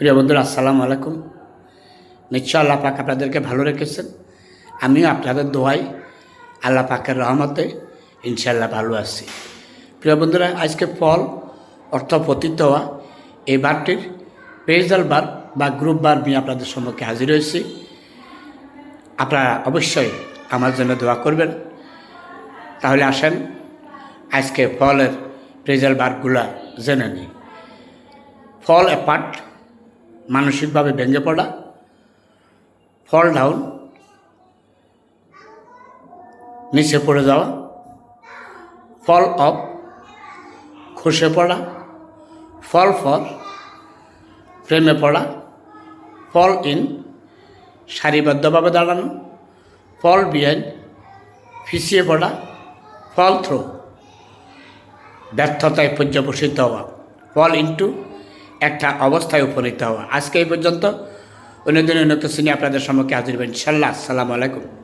প্রিয় বন্ধুরা, আসসালামু আলাইকুম। নিশ্চয় আল্লাহ পাক আপনাদেরকে ভালো রেখেছেন। আমিও আপনাদের দোয়াই আল্লাহ পাকের রহমতে ইনশাআল্লাহ ভালো আছি। প্রিয় বন্ধুরা, আজকে ফল অর্থ পতিত হওয়া এই বারটির পেজাল বার বা গ্রুপ বার নিয়ে আপনাদের সম্মুখে হাজির হয়েছি। আপনারা অবশ্যই আমার জন্য দোয়া করবেন। তাহলে আসেন আজকে ফলের পেজাল বারগুলা জেনে নিই। ফল অ্যাপার্ট, মানসিকভাবে ভেঙে পড়া। ফল ডাউন, নিচে পড়ে যাওয়া। ফল অফ, খসে পড়া। ফল ফর, প্রেমে পড়া। ফল ইন, সারিবদ্ধভাবে দাঁড়ানো। ফল বিহাইন্ড, পিছিয়ে পড়া। ফল থ্রো, ব্যর্থতায় পর্যবসিত হওয়া। ফল ইনটু, একটা অবস্থায় উপনীত হওয়া। আজকে এই পর্যন্ত। অন্যদিন অন্য কিছু নিয়ে আপনাদের সম্মুখে হাজির হবেন ইনশাআল্লাহ। আসসালামু আলাইকুম।